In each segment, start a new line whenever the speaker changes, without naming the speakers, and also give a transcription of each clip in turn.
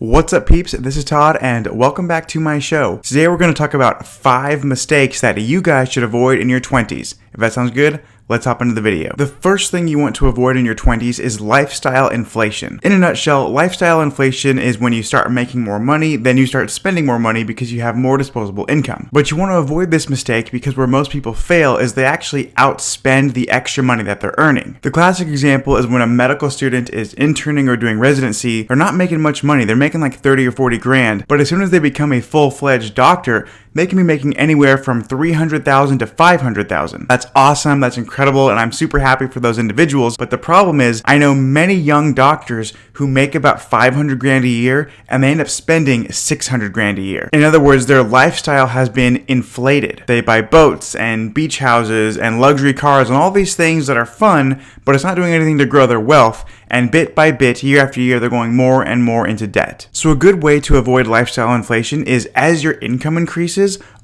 What's up, peeps? This is Todd and welcome back to my show. Today we're going to talk about 5 mistakes that you guys should avoid in your 20s. If that sounds good, let's hop into the video. The first thing you want to avoid in your 20s is lifestyle inflation. In a nutshell, lifestyle inflation is when you start making more money, then you start spending more money because you have more disposable income. But you want to avoid this mistake because where most people fail is they actually outspend the extra money that they're earning. The classic example is when a medical student is interning or doing residency, they're not making much money. They're making like 30 or 40 grand, but as soon as they become a full-fledged doctor, they can be making anywhere from $300,000 to $500,000. That's awesome, that's incredible, and I'm super happy for those individuals, but the problem is, I know many young doctors who make about 500 grand a year, and they end up spending 600 grand a year. In other words, their lifestyle has been inflated. They buy boats, and beach houses, and luxury cars, and all these things that are fun, but it's not doing anything to grow their wealth, and bit by bit, year after year, they're going more and more into debt. So a good way to avoid lifestyle inflation is as your income increases,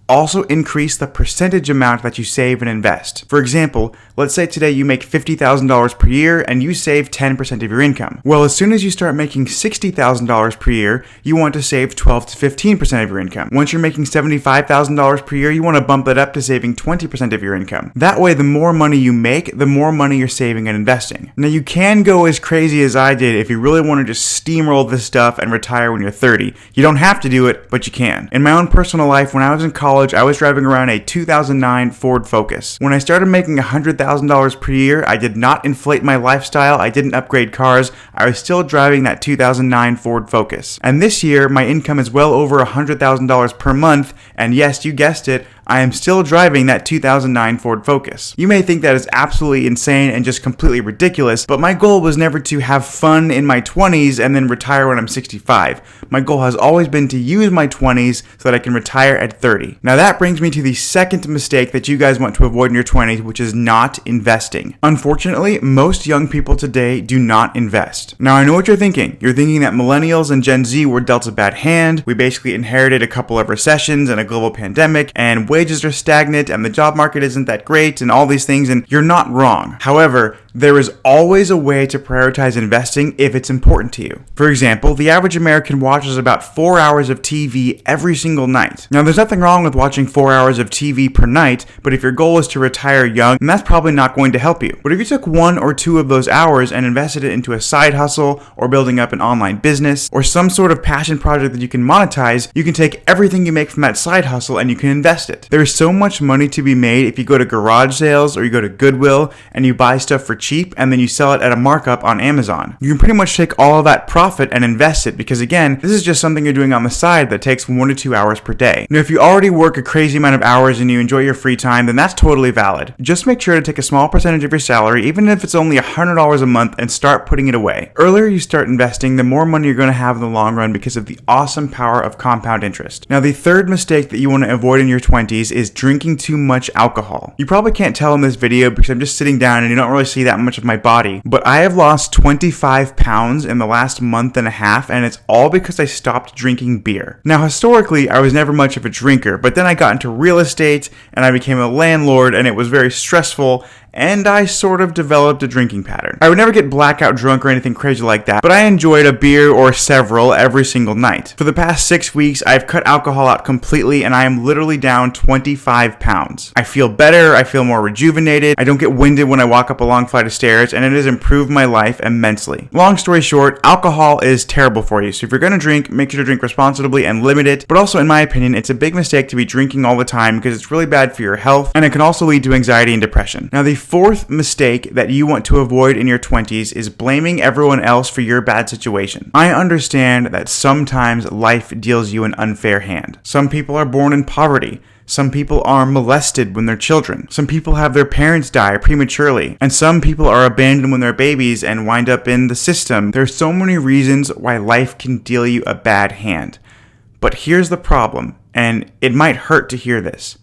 also increase the percentage amount that you save and invest. For example, let's say today you make $50,000 per year and you save 10% of your income. Well, as soon as you start making $60,000 per year, you want to save 12 to 15% of your income. Once you're making $75,000 per year, you want to bump it up to saving 20% of your income. That way, the more money you make, the more money you're saving and investing. Now, you can go as crazy as I did if you really want to just steamroll this stuff and retire when you're 30. You don't have to do it, but you can. In my own personal life, when I was in college, I was driving around a 2009 Ford Focus. When I started making $100,000 per year, I did not inflate my lifestyle, I didn't upgrade cars, I was still driving that 2009 Ford Focus. And this year, my income is well over $100,000 per month, and yes, you guessed it, I am still driving that 2009 Ford Focus. You may think that is absolutely insane and just completely ridiculous, but my goal was never to have fun in my 20s and then retire when I'm 65. My goal has always been to use my 20s so that I can retire at 30. Now that brings me to the second mistake that you guys want to avoid in your 20s, which is not investing. Unfortunately, most young people today do not invest. Now I know what you're thinking. You're thinking that millennials and Gen Z were dealt a bad hand. We basically inherited a couple of recessions and a global pandemic, and wages are stagnant and the job market isn't that great and all these things, and you're not wrong. However, there is always a way to prioritize investing if it's important to you. For example, the average American watches about 4 hours of TV every single night. Now, there's nothing wrong with watching 4 hours of TV per night, but if your goal is to retire young, then that's probably not going to help you. But if you took 1 or 2 of those hours and invested it into a side hustle or building up an online business or some sort of passion project that you can monetize, you can take everything you make from that side hustle and you can invest it. There's so much money to be made if you go to garage sales or you go to Goodwill and you buy stuff for cheap and then you sell it at a markup on Amazon. You can pretty much take all of that profit and invest it because, again, this is just something you're doing on the side that takes 1 to 2 hours per day. Now, if you already work a crazy amount of hours and you enjoy your free time, then that's totally valid. Just make sure to take a small percentage of your salary, even if it's only $100 a month, and start putting it away. The earlier you start investing, the more money you're going to have in the long run because of the awesome power of compound interest. Now, the third mistake that you want to avoid in your 20s is drinking too much alcohol. You probably can't tell in this video because I'm just sitting down and you don't really see that much of my body, but I have lost 25 pounds in the last month and a half, and it's all because I stopped drinking beer. Now, historically, I was never much of a drinker, but then I got into real estate and I became a landlord, and it was very stressful, and I sort of developed a drinking pattern. I would never get blackout drunk or anything crazy like that, but I enjoyed a beer or several every single night. For the past 6 weeks, I've cut alcohol out completely, and I am literally down 25 pounds. I feel better, I feel more rejuvenated, I don't get winded when I walk up a long flight of stairs, and it has improved my life immensely. Long story short, alcohol is terrible for you, so if you're gonna drink, make sure to drink responsibly and limit it, but also in my opinion, it's a big mistake to be drinking all the time because it's really bad for your health, and it can also lead to anxiety and depression. Now, the fourth mistake that you want to avoid in your 20s is blaming everyone else for your bad situation. I understand that sometimes life deals you an unfair hand. Some people are born in poverty. Some people are molested when they're children. Some people have their parents die prematurely. And some people are abandoned when they're babies and wind up in the system. There's so many reasons why life can deal you a bad hand. But here's the problem, and it might hurt to hear this.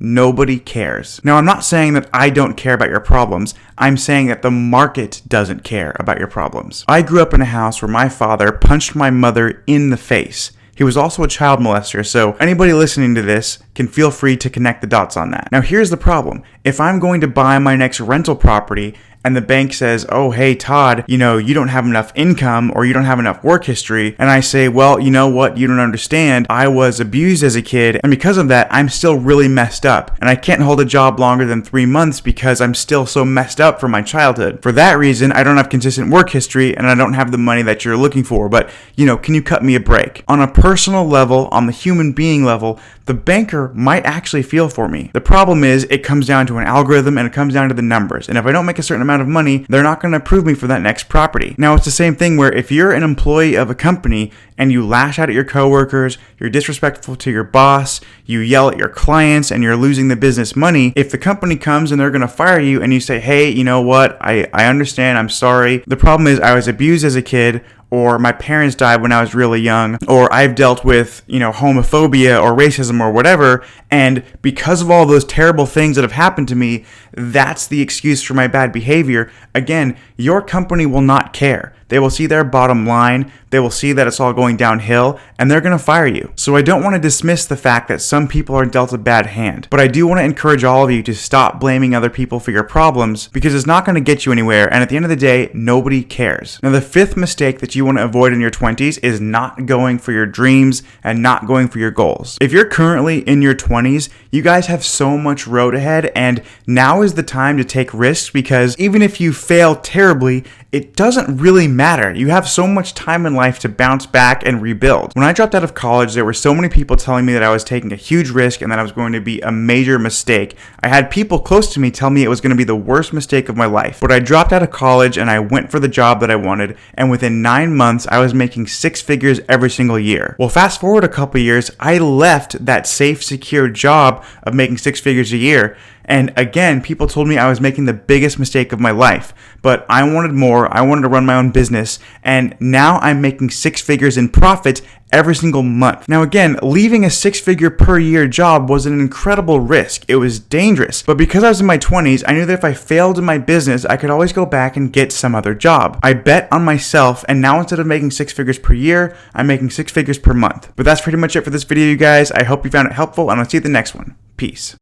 Nobody cares. Now, I'm not saying that I don't care about your problems. I'm saying that the market doesn't care about your problems. I grew up in a house where my father punched my mother in the face. He was also a child molester, so anybody listening to this can feel free to connect the dots on that. Now, here's the problem. If I'm going to buy my next rental property and the bank says, oh, hey, Todd, you don't have enough income or you don't have enough work history. And I say, well, you know what? You don't understand. I was abused as a kid. And because of that, I'm still really messed up. And I can't hold a job longer than 3 months because I'm still so messed up from my childhood. For that reason, I don't have consistent work history and I don't have the money that you're looking for. But, can you cut me a break? On a personal level, on the human being level, the banker might actually feel for me. The problem is it comes down to an algorithm and it comes down to the numbers. And if I don't make a certain amount of money, they're not going to approve me for that next property. Now, it's the same thing where if you're an employee of a company and you lash out at your coworkers, you're disrespectful to your boss, you yell at your clients, and you're losing the business money, if the company comes and they're going to fire you and you say, hey, you know what, I understand, I'm sorry. The problem is I was abused as a kid, or my parents died when I was really young, or I've dealt with, homophobia or racism or whatever, and because of all those terrible things that have happened to me, that's the excuse for my bad behavior. Again, your company will not care. They will see their bottom line, they will see that it's all going downhill, and they're going to fire you. So I don't want to dismiss the fact that some people are dealt a bad hand, but I do want to encourage all of you to stop blaming other people for your problems, because it's not going to get you anywhere, and at the end of the day, nobody cares. Now, the fifth mistake that you want to avoid in your 20s is not going for your dreams and not going for your goals. If you're currently in your 20s, you guys have so much road ahead, and now is the time to take risks, because even if you fail terribly, it doesn't really matter. You have so much time in life to bounce back and rebuild. When I dropped out of college, there were so many people telling me that I was taking a huge risk and that I was going to be a major mistake. I had people close to me tell me it was going to be the worst mistake of my life. But I dropped out of college and I went for the job that I wanted, and within 9 months, I was making 6 figures every single year. Well, fast forward a couple years, I left that safe, secure job of making 6 figures a year. And again, people told me I was making the biggest mistake of my life, but I wanted more. I wanted to run my own business, and now I'm making 6 figures in profit every single month. Now again, leaving a 6-figure per year job was an incredible risk. It was dangerous, but because I was in my 20s, I knew that if I failed in my business, I could always go back and get some other job. I bet on myself, and now instead of making 6 figures per year, I'm making 6 figures per month. But that's pretty much it for this video, you guys. I hope you found it helpful, and I'll see you at the next one. Peace.